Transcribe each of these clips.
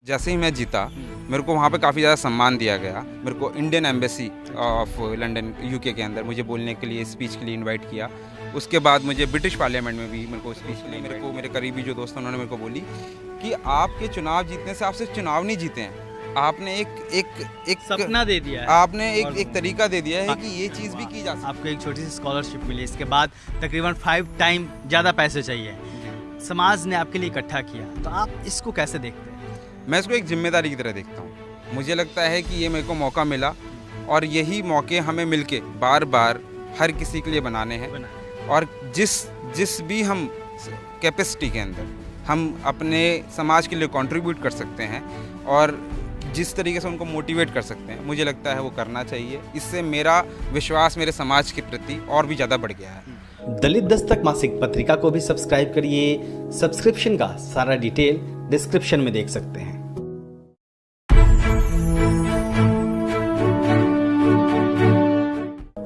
जैसे ही मैं जीता, मेरे को वहाँ पे काफ़ी ज़्यादा सम्मान दिया गया। मेरे को Indian embassy of London UK के अंदर मुझे बोलने के लिए, स्पीच के लिए इनवाइट किया। उसके बाद मुझे ब्रिटिश पार्लियामेंट में भी मेरे को स्पीच के लिए, मेरे को मेरे करीबी जो दोस्त हैं उन्होंने मेरे को बोली कि आपके चुनाव जीतने से आप सिर्फ चुनाव नहीं जीते हैं, आपने एक सपना दे दिया है, आपने एक तरीका दे दिया है कि ये चीज़ भी की जा सकती है। आपको एक छोटी सी स्कॉलरशिप मिली, इसके बाद तकरीबन 5 टाइम ज़्यादा पैसे चाहिए, समाज ने आपके लिए इकट्ठा किया, तो आप इसको कैसे देखते हैं? मैं इसको एक जिम्मेदारी की तरह देखता हूँ। मुझे लगता है कि ये मेरे को मौका मिला और यही मौके हमें मिलके बार बार हर किसी के लिए बनाने हैं। और जिस भी हम कैपेसिटी के अंदर हम अपने समाज के लिए कंट्रीब्यूट कर सकते हैं और जिस तरीके से उनको मोटिवेट कर सकते हैं, मुझे लगता है वो करना चाहिए। इससे मेरा विश्वास मेरे समाज के प्रति और भी ज़्यादा बढ़ गया है। दलित दस्तक मासिक पत्रिका को भी सब्सक्राइब करिए। सब्सक्रिप्शन का सारा डिटेल डिस्क्रिप्शन में देख सकते हैं।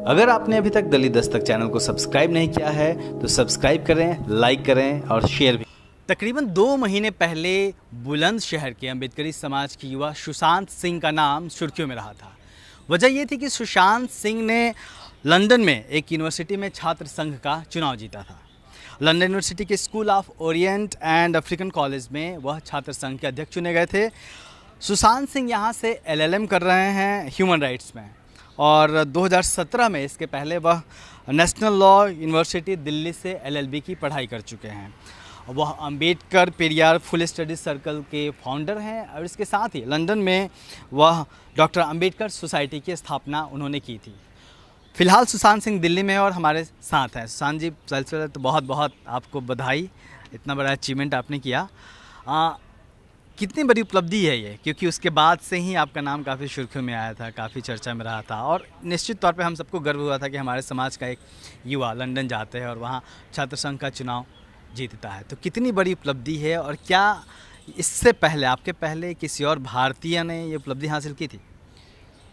अगर आपने अभी तक दलित दस्तक चैनल को सब्सक्राइब नहीं किया है तो सब्सक्राइब करें, लाइक करें और शेयर भी। तकरीबन 2 महीने पहले बुलंदशहर के अम्बेडकरी समाज की युवा सुशांत सिंह का नाम सुर्खियों में रहा था। वजह ये थी कि सुशांत सिंह ने लंदन में एक यूनिवर्सिटी में छात्र संघ का चुनाव जीता था। लंदन यूनिवर्सिटी के school of Orient and African college में वह छात्र संघ के अध्यक्ष चुने गए थे। सुशांत सिंह यहाँ से LLM कर रहे हैं ह्यूमन राइट्स में, और 2017 में इसके पहले वह नेशनल लॉ यूनिवर्सिटी दिल्ली से LLB की पढ़ाई कर चुके हैं। वह Ambedkar Periyar full studies circle के फाउंडर हैं और इसके साथ ही लंदन में वह डॉक्टर अंबेडकर सोसाइटी की स्थापना उन्होंने की थी। फ़िलहाल सुशांत सिंह दिल्ली में और हमारे साथ हैं। सुशांत जी, सबसे तो बहुत बहुत आपको बधाई, इतना बड़ा अचीवमेंट आपने किया। कितनी बड़ी उपलब्धि है ये, क्योंकि उसके बाद से ही आपका नाम काफ़ी सुर्खियों में आया था, काफ़ी चर्चा में रहा था, और निश्चित तौर पे हम सबको गर्व हुआ था कि हमारे समाज का एक युवा लंदन जाते हैं और वहाँ छात्र संघ का चुनाव जीतता है। तो कितनी बड़ी उपलब्धि है, और क्या इससे पहले, आपके पहले किसी और भारतीय ने ये उपलब्धि हासिल की थी?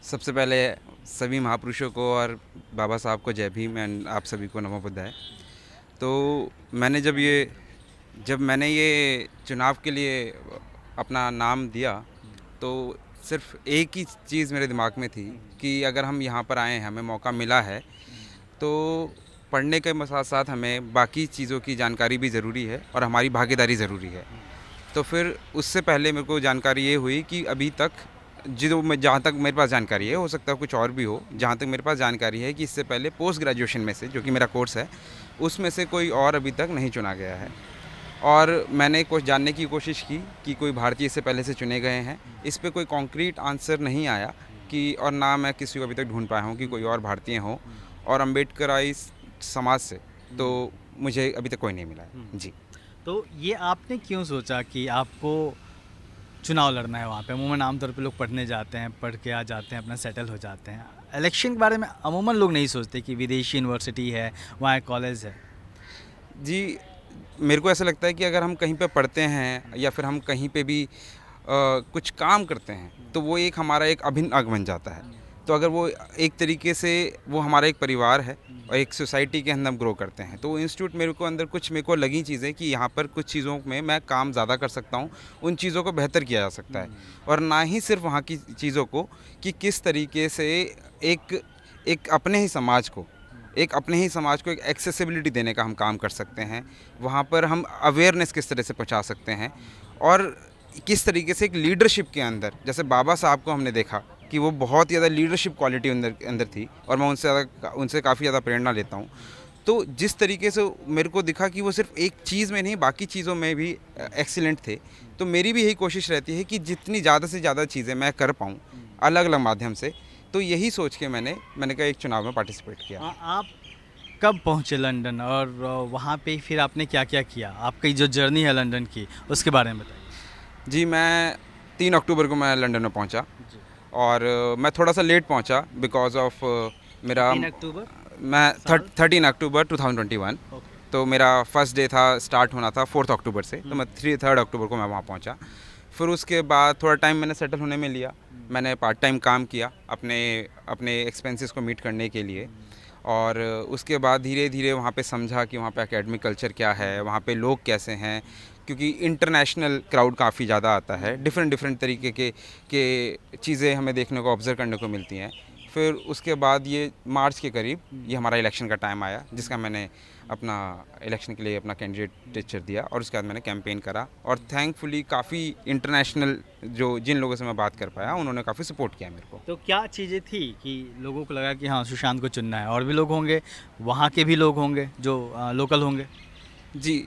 सबसे पहले सभी महापुरुषों को और बाबा साहब को जय भीम, एंड आप सभी को नमो बुद्धाय। तो मैंने जब मैंने ये चुनाव के लिए अपना नाम दिया तो सिर्फ एक ही चीज़ मेरे दिमाग में थी कि अगर हम यहाँ पर आए हैं, हमें मौका मिला है, तो पढ़ने के साथ साथ हमें बाकी चीज़ों की जानकारी भी ज़रूरी है और हमारी भागीदारी ज़रूरी है। तो फिर उससे पहले मेरे को जानकारी ये हुई कि अभी तक जहाँ तक मेरे पास जानकारी है, हो सकता है कुछ और भी हो, जहाँ तक मेरे पास जानकारी है कि इससे पहले पोस्ट ग्रेजुएशन में से, जो कि मेरा कोर्स है, उसमें से कोई और अभी तक नहीं चुना गया है। और मैंने कुछ जानने की कोशिश की कि कोई भारतीय इससे पहले से चुने गए हैं। इस पे कोई कॉन्क्रीट आंसर नहीं आया कि, और ना मैं किसी को अभी तक ढूंढ पाया हूँ कि कोई और भारतीय हो और अम्बेडकराई समाज से, तो मुझे अभी तक कोई नहीं मिला है। जी। तो ये आपने क्यों सोचा कि आपको चुनाव लड़ना है वहाँ पे? अमूमन आमतौर पे लोग पढ़ने जाते हैं, पढ़ के आ जाते हैं, अपना सेटल हो जाते हैं। इलेक्शन के बारे में अमूमन लोग नहीं सोचते कि विदेशी यूनिवर्सिटी है, वहाँ एक कॉलेज है। जी, मेरे को ऐसा लगता है कि अगर हम कहीं पे पढ़ते हैं या फिर हम कहीं पे भी कुछ काम करते हैं, तो वो एक हमारा एक अभिन्न अंग बन जाता है। तो अगर वो एक तरीके से वो हमारा एक परिवार है और एक सोसाइटी के अंदर हम ग्रो करते हैं, तो वो इंस्टीट्यूट मेरे को लगी चीज़ें कि यहाँ पर कुछ चीज़ों में मैं काम ज़्यादा कर सकता हूँ, उन चीज़ों को बेहतर किया जा सकता है। और ना ही सिर्फ वहाँ की चीज़ों को, कि किस तरीके से एक अपने ही समाज को एक एक्सेसिबिलिटी देने का हम काम कर सकते हैं। वहाँ पर हम अवेयरनेस किस तरह से पहुँचा सकते हैं, और किस तरीके से एक लीडरशिप के अंदर, जैसे बाबा साहब को हमने देखा कि वो बहुत ज़्यादा लीडरशिप क्वालिटी अंदर थी, और मैं उनसे काफ़ी ज़्यादा प्रेरणा लेता हूँ। तो जिस तरीके से मेरे को दिखा कि वो सिर्फ एक चीज़ में नहीं, बाकी चीज़ों में भी एक्सीलेंट थे, तो मेरी भी यही कोशिश रहती है कि जितनी ज़्यादा से ज़्यादा चीज़ें मैं कर पाऊँ अलग अलग माध्यम से। तो यही सोच के मैंने कहा एक चुनाव में पार्टिसिपेट किया। आप कब पहुँचे लंदन, और वहाँ पे फिर आपने क्या क्या किया? आपकी जो जर्नी है लंदन की, उसके बारे में बताइए। जी, मैं 3 अक्टूबर को मैं लंदन में पहुँचा, और मैं थोड़ा सा लेट पहुँचा बिकॉज ऑफ मेरा 3 अक्टूबर मैं 13 अक्टूबर 2021। तो मेरा फर्स्ट डे था, स्टार्ट होना था 4 अक्टूबर से, तो मैं 3 अक्टूबर को मैं वहाँ पहुँचा। फिर उसके बाद थोड़ा टाइम मैंने सेटल होने में लिया। मैंने पार्ट टाइम काम किया अपने एक्सपेंसेस को मीट करने के लिए, और उसके बाद धीरे धीरे वहाँ पे समझा कि वहाँ पे एकेडमिक कल्चर क्या है, वहाँ पे लोग कैसे हैं, क्योंकि इंटरनेशनल क्राउड काफ़ी ज़्यादा आता है, डिफरेंट तरीके के चीज़ें हमें देखने को ऑब्ज़र्व करने को मिलती हैं। फिर उसके बाद ये मार्च के करीब ये हमारा इलेक्शन का टाइम आया, जिसका मैंने अपना इलेक्शन के लिए अपना कैंडिडेटचर दिया और उसके बाद मैंने कैंपेन करा और थैंकफुली काफ़ी इंटरनेशनल जिन लोगों से मैं बात कर पाया उन्होंने काफ़ी सपोर्ट किया मेरे को। तो क्या चीज़ें थी कि लोगों को लगा कि हाँ सुशांत को चुनना है? और भी लोग होंगे, वहाँ के भी लोग होंगे जो लोकल होंगे। जी,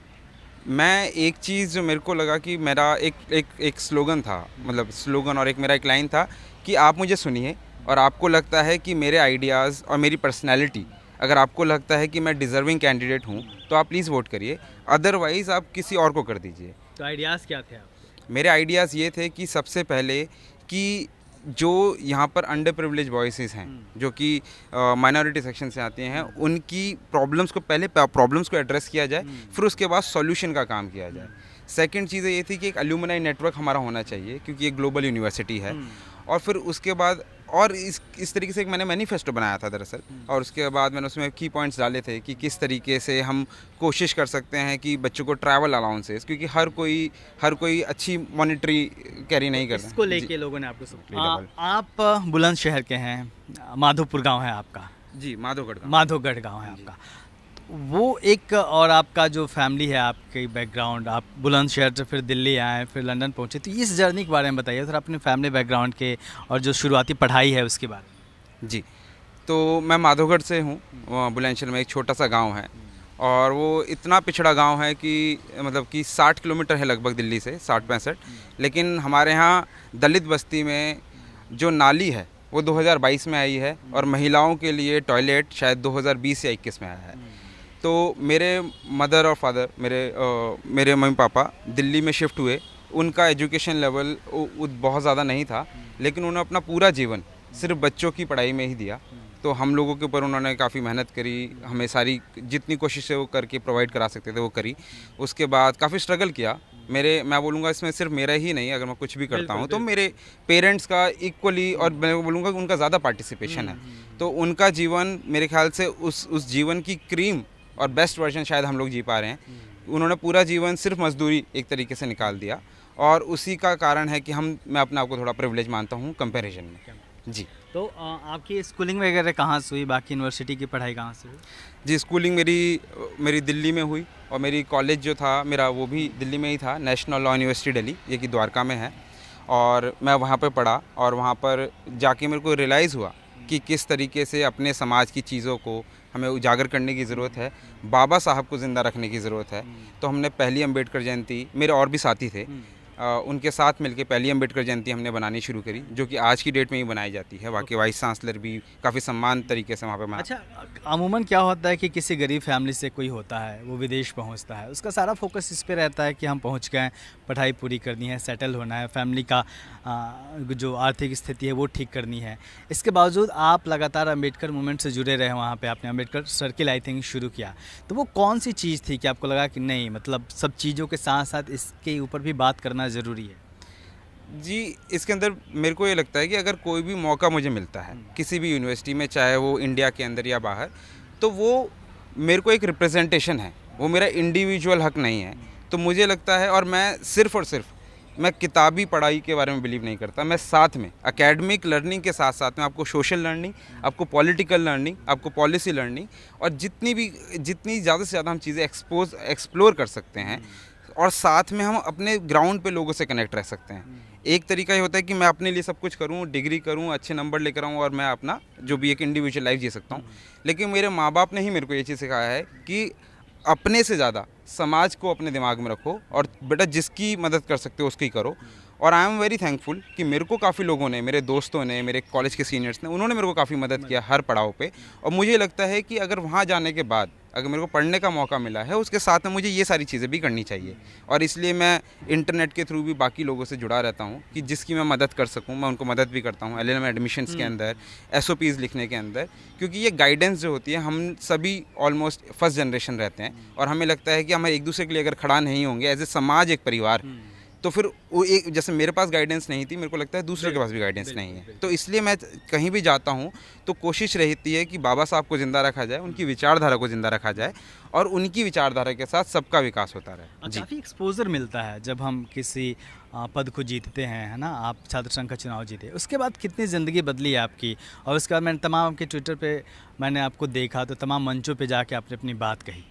मैं एक चीज़ जो मेरे को लगा कि मेरा एक स्लोगन था, मतलब स्लोगन और मेरा एक लाइन था कि आप मुझे सुनिए और आपको लगता है कि मेरे आइडियाज़ और मेरी पर्सनैलिटी, अगर आपको लगता है कि मैं डिज़र्विंग कैंडिडेट हूँ तो आप प्लीज़ वोट करिए, अदरवाइज़ आप किसी और को कर दीजिए। तो आइडियाज़ क्या थे आपके? मेरे आइडियाज़ ये थे कि सबसे पहले कि जो यहाँ पर अंडर प्रिविलेज वॉइसेस हैं, जो कि माइनॉरिटी सेक्शन से आते हैं, उनकी प्रॉब्लम्स को एड्रेस किया जाए, फिर उसके बाद सॉल्यूशन का काम किया जाए। सेकंड चीज़ ये थी कि एक एल्यूमिनाई नेटवर्क हमारा होना चाहिए क्योंकि ये ग्लोबल यूनिवर्सिटी है। और फिर उसके बाद और इस तरीके से एक मैंने मैनिफेस्टो बनाया था दरअसल, और उसके बाद मैंने उसमें की पॉइंट्स डाले थे कि किस तरीके से हम कोशिश कर सकते हैं कि बच्चों को ट्रैवल अलाउंसेस, क्योंकि हर कोई अच्छी मॉनिटरी कैरी नहीं करता। इसको लेके लोगों ने आपको सपोर्ट। आप बुलंदशहर के हैं, माधोपुर गांव है आपका? जी, माधोगढ़ गांव है आपका। वो एक और आपका जो फैमिली है, आपके बैकग्राउंड, आप बुलंदशहर से फिर दिल्ली आए, फिर लंदन पहुंचे, तो इस जर्नी के बारे में बताइए सर, अपने फैमिली बैकग्राउंड के और जो शुरुआती पढ़ाई है उसके बारे में। जी, तो मैं माधोगढ़ से हूँ। बुलंदशहर में एक छोटा सा गांव है और वो इतना पिछड़ा गांव है कि मतलब कि 60 किलोमीटर है लगभग दिल्ली से, 60-65। लेकिन हमारे यहाँ दलित बस्ती में जो नाली है वो 2022 में आई है और महिलाओं के लिए टॉयलेट शायद 2020 या 21 में आया है। तो मेरे मदर और फादर, मेरे मम्मी पापा दिल्ली में शिफ्ट हुए। उनका एजुकेशन लेवल बहुत ज़्यादा नहीं था, लेकिन उन्होंने अपना पूरा जीवन सिर्फ बच्चों की पढ़ाई में ही दिया। तो हम लोगों के ऊपर उन्होंने काफ़ी मेहनत करी, हमें सारी जितनी कोशिशें वो करके प्रोवाइड करा सकते थे वो करी। उसके बाद काफ़ी स्ट्रगल किया। मैं बोलूँगा इसमें सिर्फ मेरा ही नहीं, अगर मैं कुछ भी करता हूँ तो मेरे पेरेंट्स का इक्वली, और मैं बोलूँगा उनका ज़्यादा पार्टिसिपेशन है। तो उनका जीवन मेरे ख्याल से उस जीवन की क्रीम और बेस्ट वर्जन शायद हम लोग जी पा रहे हैं। उन्होंने पूरा जीवन सिर्फ मजदूरी एक तरीके से निकाल दिया और उसी का कारण है कि मैं अपने आप को थोड़ा प्रिविलेज मानता हूँ कंपैरिजन में। जी, तो आपकी स्कूलिंग वगैरह कहाँ से हुई, बाकी यूनिवर्सिटी की पढ़ाई कहाँ से हुई? जी, स्कूलिंग मेरी दिल्ली में हुई और मेरी कॉलेज जो था मेरा वो भी दिल्ली में ही था, नेशनल लॉ यूनिवर्सिटी दिल्ली, ये कि द्वारका में है। और मैं वहाँ पर पढ़ा और वहाँ पर जाके मेरे को रियलाइज़ हुआ कि किस तरीके से अपने समाज की चीज़ों को हमें उजागर करने की ज़रूरत है, बाबा साहब को ज़िंदा रखने की ज़रूरत है। तो हमने पहली अम्बेडकर जयंती, मेरे और भी साथी थे, उनके साथ मिलके पहली अम्बेडकर जयंती हमने बनानी शुरू करी, जो कि आज की डेट में ही बनाई जाती है। बाकी वाइस चांसलर भी काफ़ी सम्मान तरीके से वहाँ पे मना। अच्छा, अमूमन क्या होता है कि किसी गरीब फैमिली से कोई होता है, वो विदेश पहुँचता है, उसका सारा फोकस इस पे रहता है कि हम पहुँच गए, पढ़ाई पूरी करनी है, सेटल होना है, फैमिली का जो आर्थिक स्थिति है वो ठीक करनी है। इसके बावजूद आप लगातार अम्बेडकर मूवमेंट से जुड़े रहे, वहाँ पे आपने अम्बेडकर सर्किल आई थिंक शुरू किया। तो वो कौन सी चीज़ थी कि आपको लगा कि नहीं, मतलब सब चीज़ों के साथ साथ इसके ऊपर भी बात करना ज़रूरी है? जी, इसके अंदर मेरे को ये लगता है कि अगर कोई भी मौका मुझे मिलता है किसी भी यूनिवर्सिटी में, चाहे वो इंडिया के अंदर या बाहर, तो वो मेरे को एक रिप्रेजेंटेशन है, वो मेरा इंडिविजुअल हक नहीं है। तो मुझे लगता है, और मैं सिर्फ़ और सिर्फ मैं किताबी पढ़ाई के बारे में बिलीव नहीं करता, मैं साथ में एकेडमिक लर्निंग के साथ साथ में आपको सोशल लर्निंग, आपको पॉलिटिकल लर्निंग, आपको पॉलिसी लर्निंग, और जितनी ज़्यादा से ज़्यादा हम चीज़ें एक्सप्लोर कर सकते हैं, और साथ में हम अपने ग्राउंड पे लोगों से कनेक्ट रह सकते हैं। एक तरीका ये होता है कि मैं अपने लिए सब कुछ करूं, डिग्री करूं, अच्छे नंबर लेकर आऊं और मैं अपना जो भी एक इंडिविजुअल लाइफ जी सकता हूं। लेकिन मेरे माँ बाप ने ही मेरे को ये चीज़ सिखाया है कि अपने से ज़्यादा समाज को अपने दिमाग में रखो और बेटा जिसकी मदद कर सकते हो उसकी करो। और आई एम वेरी थैंकफुल कि मेरे को काफ़ी लोगों ने, मेरे दोस्तों ने, मेरे कॉलेज के सीनियर्स ने, उन्होंने मेरे को काफ़ी मदद किया हर पड़ाव पे। और मुझे लगता है कि अगर वहाँ जाने के बाद अगर मेरे को पढ़ने का मौका मिला है, उसके साथ में मुझे ये सारी चीज़ें भी करनी चाहिए। और इसलिए मैं इंटरनेट के थ्रू भी बाकी लोगों से जुड़ा रहता हूँ कि जिसकी मैं मदद कर सकूँ मैं उनको मदद भी करता हूँ। LLM एडमिशन्स के अंदर, SOPs लिखने के अंदर, क्योंकि ये गाइडेंस जो होती है, हम सभी ऑलमोस्ट फर्स्ट जनरेशन रहते हैं और हमें लगता है कि हम एक दूसरे के लिए अगर खड़ा नहीं होंगे एज ए समाज, एक परिवार, तो फिर वो एक जैसे मेरे पास गाइडेंस नहीं थी, मेरे को लगता है दूसरों के पास भी गाइडेंस नहीं है। तो इसलिए मैं कहीं भी जाता हूँ तो कोशिश रहती है कि बाबा साहब को ज़िंदा रखा जाए, उनकी विचारधारा को ज़िंदा रखा जाए और उनकी विचारधारा के साथ सबका विकास होता रहे। जी, काफ़ी एक्सपोजर मिलता है जब हम किसी पद को जीतते हैं, है ना। आप छात्र संघ का चुनाव जीते, उसके बाद कितनी ज़िंदगी बदली है आपकी। और उसके बाद मैंने तमाम आपके ट्विटर पे मैंने आपको देखा, तो तमाम मंचों पे जाके आपने अपनी बात कही।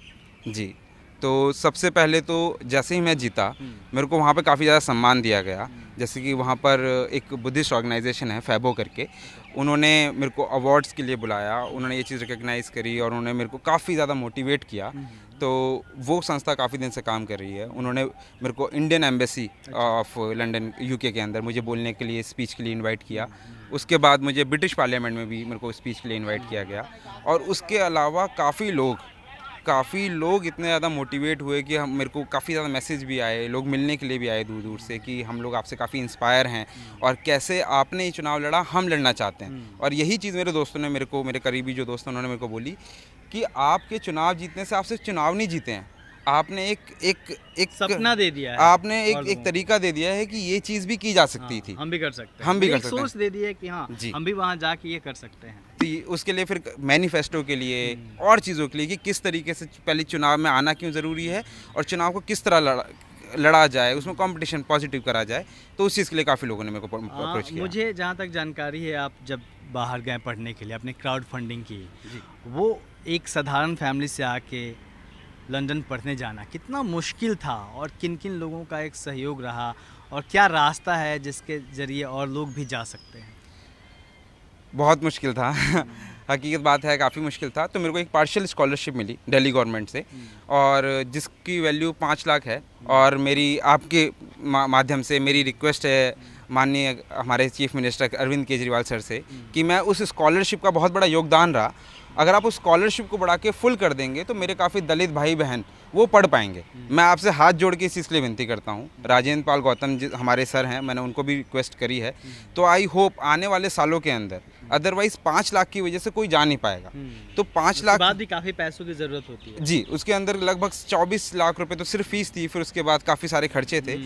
जी। तो सबसे पहले तो जैसे ही मैं जीता, मेरे को वहाँ पे काफ़ी ज़्यादा सम्मान दिया गया। जैसे कि वहाँ पर एक बुद्धिस्ट ऑर्गेनाइजेशन है फैबो करके, उन्होंने मेरे को अवार्ड्स के लिए बुलाया, उन्होंने ये चीज़ रिकग्नाइज़ करी और उन्होंने मेरे को काफ़ी ज़्यादा मोटिवेट किया। तो वो संस्था काफ़ी दिन से काम कर रही है। उन्होंने मेरे को Indian embassy of London UK के अंदर मुझे बोलने के लिए, स्पीच के लिए इनवाइट किया। उसके बाद मुझे ब्रिटिश पार्लियामेंट में भी मेरे को स्पीच के लिए इनवाइट किया गया। और उसके अलावा काफ़ी लोग इतने ज़्यादा मोटिवेट हुए कि हम मेरे को काफ़ी ज़्यादा मैसेज भी आए, लोग मिलने के लिए भी आए दूर दूर से कि हम लोग आपसे काफ़ी इंस्पायर हैं और कैसे आपने ये चुनाव लड़ा, हम लड़ना चाहते हैं। और यही चीज़ मेरे दोस्तों ने मेरे करीबी जो दोस्त हैं उन्होंने मेरे को बोली कि आपके चुनाव जीतने से आप सिर्फ चुनाव नहीं जीते हैं, आपने एक सपना दे दिया है, आपने एक तरीका दे दिया है कि ये चीज़ भी की जा सकती थी, हम भी कर सकते हैं, हम भी कर एक सकते हैं। सोच दे दी है कि हाँ जी। हम भी वहाँ जाके ये कर सकते हैं। तो उसके लिए फिर मैनिफेस्टो के लिए और चीज़ों के लिए कि किस तरीके से पहले चुनाव में आना क्यों ज़रूरी है और चुनाव को किस तरह लड़ा जाए, उसमें कंपटीशन पॉजिटिव करा जाए। तो उस चीज़ के लिए काफ़ी लोगों ने मेरे को अप्रोच किया। मुझे जहाँ तक जानकारी है, आप जब बाहर गए पढ़ने के लिए, आपने क्राउड फंडिंग की, वो एक साधारण फैमिली से आके लंदन पढ़ने जाना कितना मुश्किल था और किन किन लोगों का एक सहयोग रहा और क्या रास्ता है जिसके ज़रिए और लोग भी जा सकते हैं? बहुत मुश्किल था हकीकत बात है, काफ़ी मुश्किल था। तो मेरे को एक पार्शियल स्कॉलरशिप मिली दिल्ली गवर्नमेंट से और जिसकी वैल्यू 5 लाख है। और मेरी आपके माध्यम से मेरी रिक्वेस्ट है माननीय हमारे chief minister Arvind Kejriwal sir से कि मैं उस स्कॉलरशिप का बहुत बड़ा योगदान रहा। अगर आप उस स्कॉलरशिप को बढ़ा के फुल कर देंगे तो मेरे काफ़ी दलित भाई बहन वो पढ़ पाएंगे। मैं आपसे हाथ जोड़ के इस चीज़ के लिए विनती करता हूँ। राजेंद्र पाल गौतम जी हमारे सर हैं, मैंने उनको भी रिक्वेस्ट करी है। तो आई होप आने वाले सालों के अंदर, अदरवाइज़ 5 लाख की वजह से कोई जा नहीं पाएगा। तो 5 लाख बाद भी काफ़ी पैसों की ज़रूरत होती है। जी, उसके अंदर लगभग 24 लाख रुपए तो सिर्फ फीस थी, फिर उसके बाद काफ़ी सारे खर्चे थे।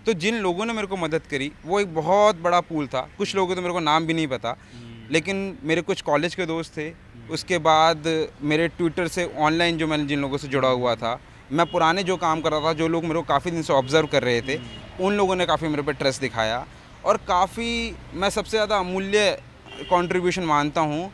तो जिन लोगों ने मेरे को मदद करी वो एक बहुत बड़ा पूल था। कुछ लोगों तो मेरे को नाम भी नहीं पता, लेकिन मेरे कुछ कॉलेज के दोस्त थे। उसके बाद मेरे ट्विटर से ऑनलाइन जो मैंने जिन लोगों से जुड़ा हुआ था, मैं पुराने जो काम कर रहा था, जो लोग मेरे को काफ़ी दिन से ऑब्ज़र्व कर रहे थे, उन लोगों ने काफ़ी मेरे पे ट्रस्ट दिखाया। और काफ़ी मैं सबसे ज़्यादा अमूल्य कंट्रीब्यूशन मानता हूँ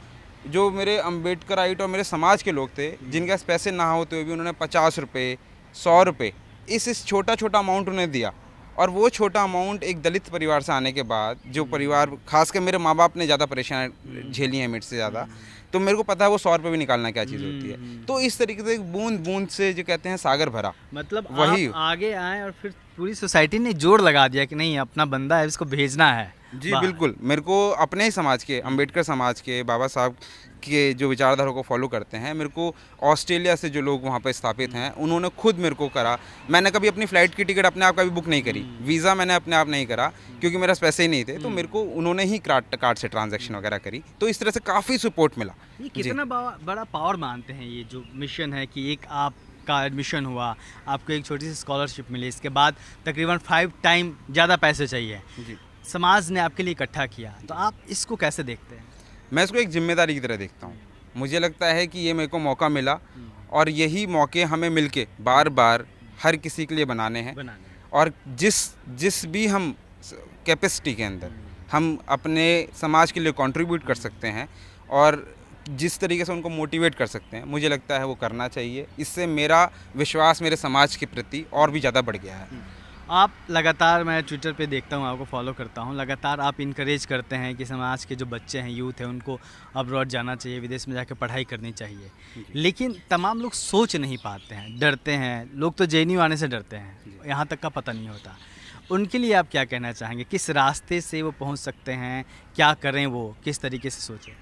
जो मेरे अम्बेडकराइट और मेरे समाज के लोग थे, जिनके पास पैसे ना होते हुए भी उन्होंने 50 रुपये, 100 रुपये इस छोटा अमाउंट उन्हें दिया। और वो छोटा अमाउंट एक दलित परिवार से आने के बाद, जो परिवार खासकर मेरे माँ बाप ने ज़्यादा परेशानी झेली है मेरे से ज़्यादा, तो मेरे को पता है वो 100 रुपये भी निकालना क्या चीज़ होती है। तो इस तरीके से बूंद बूंद से जो कहते हैं सागर भरा, मतलब वही आप आगे आए और फिर पूरी सोसाइटी ने जोर लगा दिया कि नहीं, अपना बंदा है, इसको भेजना है। जी बिल्कुल। मेरे को अपने ही समाज के, अम्बेडकर समाज के, बाबा साहब के जो विचारधारा को फॉलो करते हैं, मेरे को ऑस्ट्रेलिया से जो लोग वहाँ पर स्थापित हैं उन्होंने खुद मेरे को करा। मैंने कभी अपनी फ़्लाइट की टिकट अपने आप कभी बुक नहीं करी, वीज़ा मैंने अपने आप नहीं करा क्योंकि मेरे पास पैसे ही नहीं थे। तो मेरे को उन्होंने ही कार्ड से ट्रांजैक्शन वगैरह करी। तो इस तरह से काफ़ी सपोर्ट मिला। ये कितना बड़ा पावर मानते हैं ये जो मिशन है कि एक आप का एडमिशन हुआ, आपको एक छोटी सी स्कॉलरशिप मिली, इसके बाद तकरीबन 5 टाइम ज़्यादा पैसे चाहिए जी। समाज ने आपके लिए इकट्ठा किया, तो आप इसको कैसे देखते हैं? मैं इसको एक जिम्मेदारी की तरह देखता हूँ। मुझे लगता है कि ये मेरे को मौका मिला और यही मौके हमें मिलके बार बार हर किसी के लिए बनाने हैं। और जिस भी हम कैपेसिटी के अंदर हम अपने समाज के लिए कंट्रीब्यूट कर सकते हैं और जिस तरीके से उनको मोटिवेट कर सकते हैं, मुझे लगता है वो करना चाहिए। इससे मेरा विश्वास मेरे समाज के प्रति और भी ज़्यादा बढ़ गया है। आप लगातार, मैं ट्विटर पे देखता हूँ, आपको फॉलो करता हूँ, लगातार आप इनकरेज करते हैं कि समाज के जो बच्चे हैं, यूथ हैं, उनको अब्रॉड जाना चाहिए, विदेश में जाकर पढ़ाई करनी चाहिए। लेकिन तमाम लोग सोच नहीं पाते हैं, डरते हैं। लोग तो JNU आने से डरते हैं, यहाँ तक का पता नहीं होता। उनके लिए आप क्या कहना चाहेंगे? किस रास्ते से वो पहुँच सकते हैं? क्या करें, वो किस तरीके से सोचें?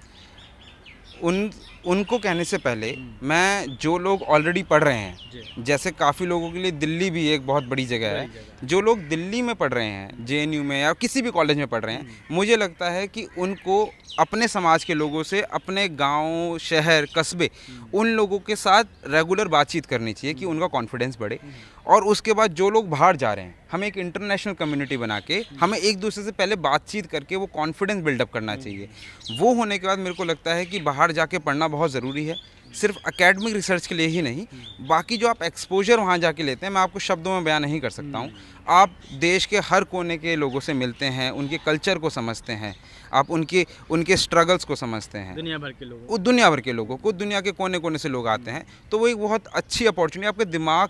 उनको कहने से पहले मैं जो लोग ऑलरेडी पढ़ रहे हैं, जैसे काफ़ी लोगों के लिए दिल्ली भी एक बहुत बड़ी जगह है। जो लोग दिल्ली में पढ़ रहे हैं, JNU में या किसी भी कॉलेज में पढ़ रहे हैं, मुझे लगता है कि उनको अपने समाज के लोगों से, अपने गांव, शहर, कस्बे, उन लोगों के साथ रेगुलर बातचीत करनी चाहिए कि उनका कॉन्फिडेंस बढ़े। और उसके बाद जो लोग बाहर जा रहे हैं, हमें एक इंटरनेशनल कम्युनिटी बना के हमें एक दूसरे से पहले बातचीत करके वो कॉन्फिडेंस बिल्डअप करना चाहिए। वो होने के बाद मेरे को लगता है कि बाहर जाके पढ़ना बहुत ज़रूरी है, सिर्फ एकेडमिक रिसर्च के लिए ही नहीं, बाकी जो आप एक्सपोजर वहाँ जाके लेते हैं, मैं आपको शब्दों में बयान नहीं कर सकता हूँ। आप देश के हर कोने के लोगों से मिलते हैं, उनके कल्चर को समझते हैं, आप उनके स्ट्रगल्स को समझते हैं, दुनिया भर के लोगों दुनिया भर के लोगों को, दुनिया के कोने कोने से लोग आते हैं। तो वो एक बहुत अच्छी अपॉर्चुनिटी, आपके दिमाग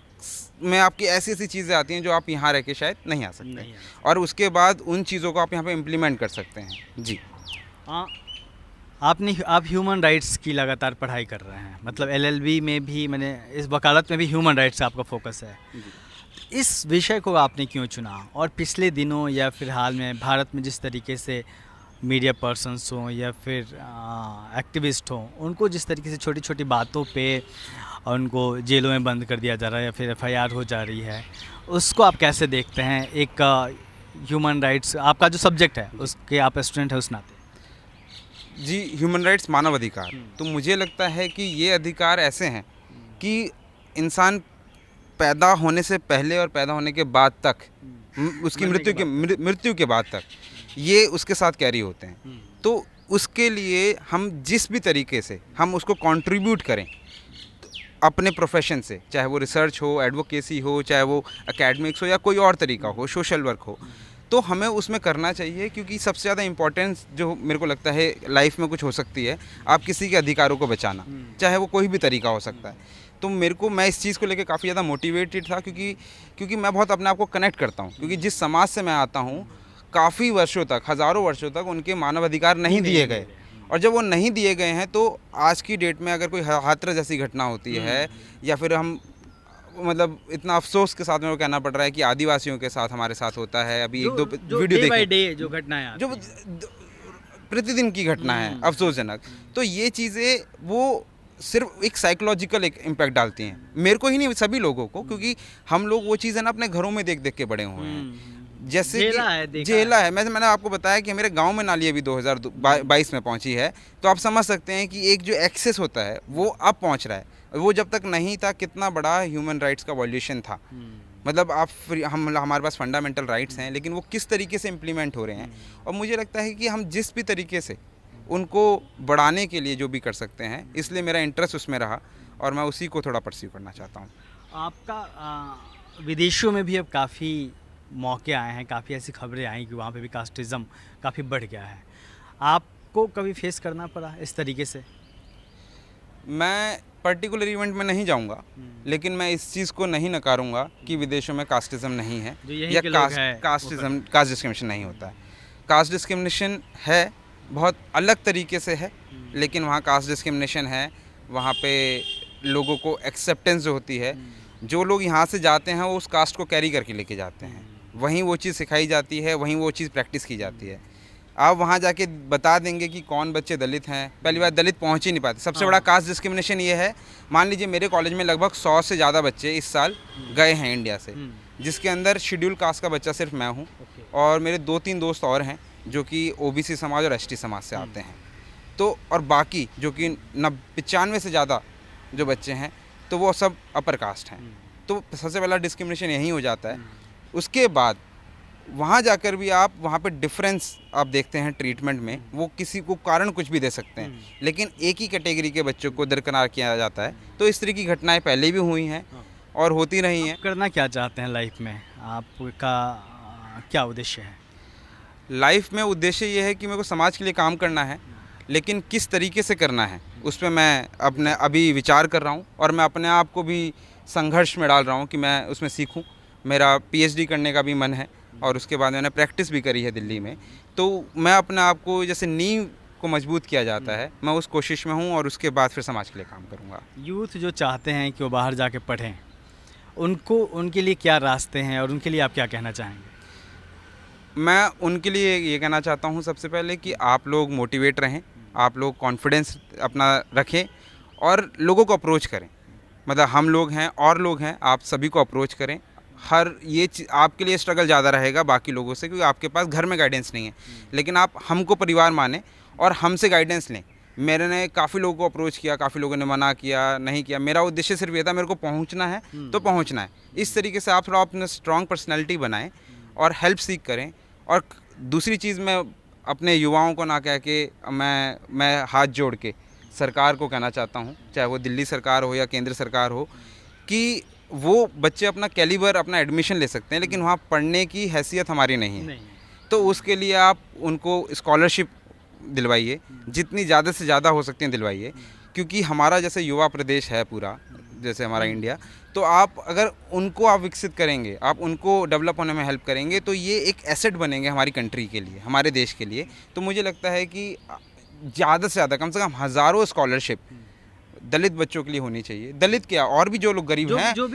में आपकी ऐसी ऐसी चीज़ें आती हैं जो आप यहाँ रह के शायद नहीं आ सकते, और उसके बाद उन चीज़ों को आप यहाँ पे इम्प्लीमेंट कर सकते हैं। जी हाँ, आप ह्यूमन राइट्स की लगातार पढ़ाई कर रहे हैं, मतलब LLB में भी, मैंने इस वकालत में भी ह्यूमन राइट्स आपका फोकस है। इस विषय को आपने क्यों चुना, और पिछले दिनों या फिर हाल में भारत में जिस तरीके से मीडिया पर्सन्स हों या फिर एक्टिविस्ट हों, उनको जिस तरीके से छोटी छोटी बातों पे उनको जेलों में बंद कर दिया जा रहा है या फिर FIR हो जा रही है, उसको आप कैसे देखते हैं? एक ह्यूमन राइट्स आपका जो सब्जेक्ट है, उसके आप स्टूडेंट हैं उस नाते। जी, ह्यूमन राइट्स मानव अधिकार, तो मुझे लगता है कि ये अधिकार ऐसे हैं कि इंसान पैदा होने से पहले और पैदा होने के बाद तक, उसकी मृत्यु के बाद तक ये उसके साथ कैरी होते हैं। तो उसके लिए हम जिस भी तरीके से हम उसको कंट्रीब्यूट करें अपने प्रोफेशन से, चाहे वो रिसर्च हो, एडवोकेसी हो, चाहे वो एकेडमिक्स हो या कोई और तरीका हो, सोशल वर्क हो, तो हमें उसमें करना चाहिए। क्योंकि सबसे ज़्यादा इम्पोर्टेंस जो मेरे को लगता है लाइफ में कुछ हो सकती है, आप किसी के अधिकारों को बचाना, चाहे वो कोई भी तरीका हो सकता है। तो मैं इस चीज़ को लेकर काफ़ी ज़्यादा मोटिवेटेड था, क्योंकि मैं बहुत अपने आप को कनेक्ट करता हूँ, क्योंकि जिस समाज से मैं आता हूँ, काफ़ी वर्षों तक, हज़ारों वर्षों तक उनके मानव अधिकार नहीं दिए गए, और जब वो नहीं दिए गए हैं तो आज की डेट में अगर कोई हाथरस जैसी घटना होती है, या फिर हम मतलब इतना अफसोस के साथ में वो कहना पड़ रहा है कि आदिवासियों के साथ हमारे साथ होता है, अभी एक दो वीडियो देखें जो घटनाएं जो प्रतिदिन की घटना है, अफसोसजनक। तो ये चीज़ें वो सिर्फ एक साइकोलॉजिकल एक इम्पैक्ट डालती हैं, मेरे को ही नहीं, सभी लोगों को, क्योंकि हम लोग वो चीज़ें ना अपने घरों में देख देख के बड़े हुए हैं। जैसे जेला है, मैंने आपको बताया कि मेरे गांव में नाली अभी 2022 में पहुंची है, तो आप समझ सकते हैं कि एक जो एक्सेस होता है वो अब पहुंच रहा है, वो जब तक नहीं था कितना बड़ा ह्यूमन राइट्स का वॉल्यूशन था। मतलब हमारे पास फंडामेंटल राइट्स हैं, लेकिन वो किस तरीके से इम्प्लीमेंट हो रहे हैं, और मुझे लगता है कि हम जिस भी तरीके से उनको बढ़ाने के लिए जो भी कर सकते हैं, इसलिए मेरा इंटरेस्ट उसमें रहा और मैं उसी को थोड़ा परस्यू करना चाहता हूँ। आपका विदेशों में भी अब काफ़ी मौके आए हैं, काफ़ी ऐसी खबरें आई कि वहाँ पे भी कास्टिज़म काफ़ी बढ़ गया है, आपको कभी फेस करना पड़ा इस तरीके से? मैं पर्टिकुलर इवेंट में नहीं जाऊंगा, लेकिन मैं इस चीज़ को नहीं नकारूंगा कि विदेशों में कास्टिज़म नहीं है या कास्ट डिस्क्रिमिनेशन नहीं होता है। कास्ट डिस्क्रिमिनेशन है, बहुत अलग तरीके से है, लेकिन वहाँ कास्ट डिस्क्रिमिनेशन है। वहाँ पे लोगों को एक्सेप्टेंस जो होती है, जो लोग यहाँ से जाते हैं वो उस कास्ट को कैरी करके लेके जाते हैं, वहीं वो चीज़ सिखाई जाती है, वहीं वो चीज़ प्रैक्टिस की जाती है। आप वहाँ जाके बता देंगे कि कौन बच्चे दलित हैं, पहली बार दलित पहुँच ही नहीं पाते। सबसे बड़ा कास्ट डिस्क्रिमिनेशन ये है, मान लीजिए मेरे कॉलेज में लगभग 100 से ज़्यादा बच्चे इस साल गए हैं इंडिया से, जिसके अंदर शेड्यूल कास्ट का बच्चा सिर्फ मैं हूँ, और मेरे 2-3 दोस्त और हैं जो कि OBC समाज और ST समाज से आते हैं। तो और बाकी जो कि 95 से ज़्यादा जो बच्चे हैं, तो वो सब अपर कास्ट हैं। तो सबसे पहला डिस्क्रिमिनेशन यही हो जाता है। उसके बाद वहाँ जाकर भी आप वहाँ पे डिफरेंस आप देखते हैं ट्रीटमेंट में, वो किसी को कारण कुछ भी दे सकते हैं, लेकिन एक ही कैटेगरी के बच्चों को दरकिनार किया जाता है। तो इस तरह की घटनाएं पहले भी हुई हैं और होती रही हैं। करना क्या चाहते हैं लाइफ में, आपका क्या उद्देश्य है? लाइफ में उद्देश्य ये है कि मेरे को समाज के लिए काम करना है, लेकिन किस तरीके से करना है उस पर मैं अपने अभी विचार कर रहा हूँ, और मैं अपने आप को भी संघर्ष में डाल रहा हूँ कि मैं उसमें सीखूँ। मेरा PhD करने का भी मन है, और उसके बाद मैंने प्रैक्टिस भी करी है दिल्ली में। तो मैं अपने आप को जैसे नींव को मजबूत किया जाता है, मैं उस कोशिश में हूँ, और उसके बाद फिर समाज के लिए काम करूँगा। यूथ जो चाहते हैं कि वो बाहर जाके पढ़ें, उनके लिए क्या रास्ते हैं और उनके लिए आप क्या कहना चाहेंगे? मैं उनके लिए ये कहना चाहता हूँ सबसे पहले कि आप लोग मोटिवेट रहें, आप लोग कॉन्फिडेंस अपना रखें और लोगों को अप्रोच करें। मतलब हम लोग हैं और लोग हैं, आप सभी को अप्रोच करें। ये आपके लिए स्ट्रगल ज़्यादा रहेगा बाकी लोगों से, क्योंकि आपके पास घर में गाइडेंस नहीं है, लेकिन आप हमको परिवार माने और हमसे गाइडेंस लें, मैंने काफ़ी लोगों को अप्रोच किया, काफ़ी लोगों ने मना किया, नहीं किया। मेरा उद्देश्य सिर्फ ये था, मेरे को पहुंचना है तो पहुंचना है। इस तरीके से आप थोड़ा अपने स्ट्रॉन्ग पर्सनैलिटी बनाएं और हेल्प सीख करें। और दूसरी चीज़, मैं अपने युवाओं को ना कह के मैं हाथ जोड़ के सरकार को कहना चाहता हूँ, चाहे वो दिल्ली सरकार हो या केंद्र सरकार हो, कि वो बच्चे अपना कैलिबर, अपना एडमिशन ले सकते हैं, लेकिन वहाँ पढ़ने की हैसियत हमारी नहीं है। तो उसके लिए आप उनको स्कॉलरशिप दिलवाइए, जितनी ज़्यादा से ज़्यादा हो सकती हैं दिलवाइए, क्योंकि हमारा जैसे युवा प्रदेश है पूरा, जैसे हमारा इंडिया, तो आप अगर उनको आप विकसित करेंगे, आप उनको डेवलप होने में हेल्प करेंगे, तो ये एक एसेट बनेंगे हमारी कंट्री के लिए, हमारे देश के लिए। तो मुझे लगता है कि ज़्यादा से ज़्यादा, कम से कम हज़ारों स्कॉलरशिप दलित बच्चों के लिए होनी चाहिए। दलित क्या, और भी जो लोग गरीब हैं, जो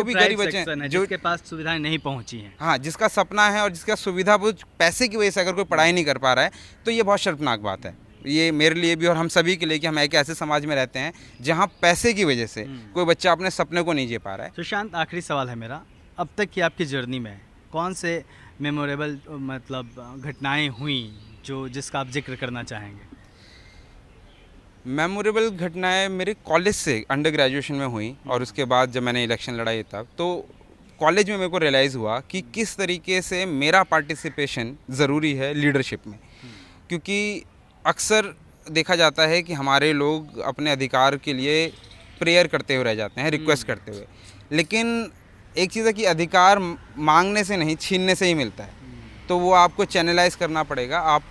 भी गरीब बच्चे हैं, जिसके पास सुविधाएं नहीं पहुंची हैं, हाँ, जिसका सपना है और जिसका सुविधा, वो पैसे की वजह से अगर कोई पढ़ाई नहीं कर पा रहा है, तो ये बहुत शर्मनाक बात है। ये मेरे लिए भी और हम सभी के लिए, कि हम एक ऐसे समाज में रहते हैं जहाँ पैसे की वजह से कोई बच्चा अपने सपने को नहीं जी पा रहा है। सुशांत, आखिरी सवाल है मेरा, अब तक की आपकी जर्नी में कौन से मेमोरेबल मतलब घटनाएं हुई जिसका आप जिक्र करना चाहेंगे? मेमोरेबल घटनाएं मेरे कॉलेज से अंडर ग्रेजुएशन में हुई, और उसके बाद जब मैंने इलेक्शन लड़ाई तब, तो कॉलेज में मेरे को रियलाइज़ हुआ कि किस तरीके से मेरा पार्टिसिपेशन ज़रूरी है लीडरशिप में। क्योंकि अक्सर देखा जाता है कि हमारे लोग अपने अधिकार के लिए प्रेयर करते हुए रह जाते हैं, रिक्वेस्ट करते हुए, लेकिन एक चीज़ है कि अधिकार मांगने से नहीं, छीनने से ही मिलता है। तो वो आपको चैनलाइज करना पड़ेगा। आप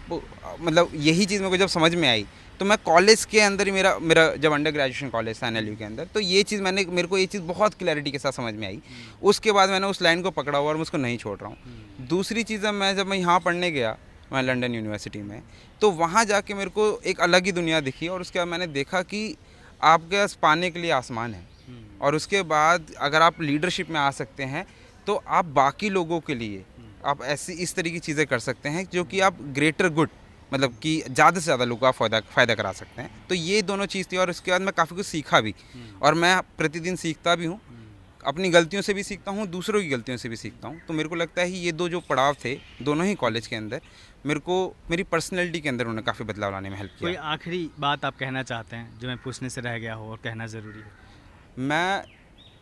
मतलब यही चीज़ मेरे को जब समझ में आई, तो मैं कॉलेज के अंदर ही मेरा जब अंडर ग्रेजुएशन कॉलेज था NLU के अंदर, तो ये चीज़ मेरे को ये चीज़ बहुत क्लैरिटी के साथ समझ में आई। उसके बाद मैंने उस लाइन को पकड़ा हुआ और मैं उसको नहीं छोड़ रहा हूँ। दूसरी चीज़, जब मैं यहाँ पढ़ने गया, मैं लंदन यूनिवर्सिटी में, तो वहाँ जाके मेरे को एक अलग ही दुनिया दिखी, और उसके बाद मैंने देखा कि आपके पास पाने के लिए आसमान है, और उसके बाद अगर आप लीडरशिप में आ सकते हैं, तो आप बाकी लोगों के लिए आप इस तरह की चीज़ें कर सकते हैं जो कि आप ग्रेटर गुड, मतलब कि ज़्यादा से ज़्यादा लोगों का फ़ायदा करा सकते हैं। तो ये दोनों चीज़ थी, और उसके बाद मैं काफ़ी कुछ सीखा भी, और मैं प्रतिदिन सीखता भी हूँ। अपनी गलतियों से भी सीखता हूँ, दूसरों की गलतियों से भी सीखता हूँ। तो मेरे को लगता है कि ये दो जो पड़ाव थे, दोनों ही कॉलेज के अंदर, मेरे को मेरी पर्सनैलिटी के अंदर उन्होंने काफ़ी बदलाव लाने में हेल्प किया। कोई आखिरी बात आप कहना चाहते हैं जो मैं पूछने से रह गया हो और कहना ज़रूरी है? मैं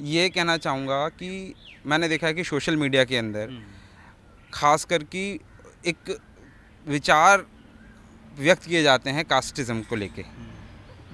ये कहना चाहूँगा कि मैंने देखा है कि सोशल मीडिया के अंदर ख़ास कर कि एक विचार व्यक्त किए जाते हैं कास्टिज़म को लेके।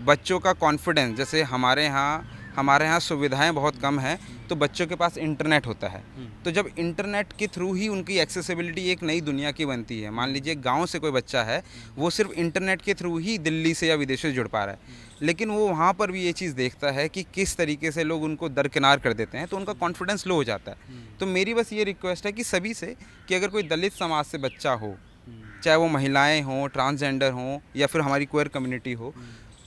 बच्चों का कॉन्फिडेंस, जैसे हमारे यहाँ सुविधाएं बहुत कम हैं, तो बच्चों के पास इंटरनेट होता है, तो जब इंटरनेट के थ्रू ही उनकी एक्सेसिबिलिटी एक नई दुनिया की बनती है। मान लीजिए गांव से कोई बच्चा है, वो सिर्फ इंटरनेट के थ्रू ही दिल्ली से या विदेशों से जुड़ पा रहा है, लेकिन वो वहाँ पर भी ये चीज़ देखता है कि किस तरीके से लोग उनको दरकिनार कर देते हैं, तो उनका कॉन्फिडेंस लो हो जाता है। तो मेरी बस ये रिक्वेस्ट है कि सभी से, कि अगर कोई दलित समाज से बच्चा हो, चाहे वो महिलाएं हों, ट्रांसजेंडर हों, या फिर हमारी क्वेयर कम्युनिटी हो,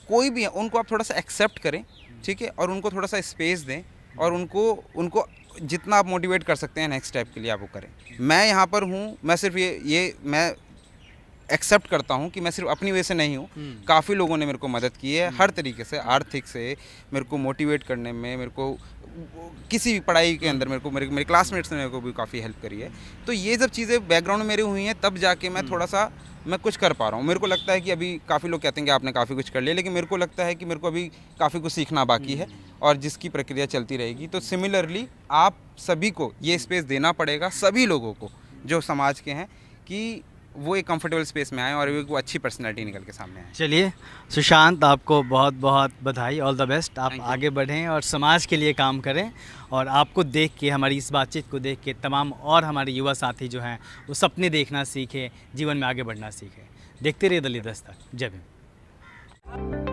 कोई भी है, उनको आप थोड़ा सा एक्सेप्ट करें, ठीक है, और उनको थोड़ा सा स्पेस दें, और उनको जितना आप मोटिवेट कर सकते हैं नेक्स्ट स्टेप के लिए आप वो करें। मैं यहाँ पर हूँ, मैं सिर्फ मैं एक्सेप्ट करता हूँ कि मैं सिर्फ अपनी वजह से नहीं हूँ। काफ़ी लोगों ने मेरे को मदद की है, हर तरीके से, आर्थिक से, मेरे को मोटिवेट करने में, मेरे को किसी भी पढ़ाई के अंदर मेरे क्लासमेट्स ने मेरे को भी काफ़ी हेल्प करी है। तो ये सब चीज़ें बैकग्राउंड में मेरी हुई हैं, तब जाके मैं थोड़ा सा मैं कुछ कर पा रहा हूँ। मेरे को लगता है कि अभी काफ़ी लोग कहते हैं कि आपने काफ़ी कुछ कर लिया, लेकिन मेरे को लगता है कि मेरे को अभी काफ़ी कुछ सीखना बाकी है, और जिसकी प्रक्रिया चलती रहेगी। तो सिमिलरली आप सभी को ये स्पेस देना पड़ेगा, सभी लोगों को जो समाज के हैं, कि वो एक कंफर्टेबल स्पेस में आए और वो अच्छी पर्सनैलिटी निकल के सामने आए। चलिए सुशांत, आपको बहुत बहुत बधाई, ऑल द बेस्ट। आप आगे बढ़ें और समाज के लिए काम करें, और आपको देख के, हमारी इस बातचीत को देख के तमाम और हमारे युवा साथी जो हैं वो सपने देखना सीखें, जीवन में आगे बढ़ना सीखें। देखते रहिए दलित दस्तक। जय भीम।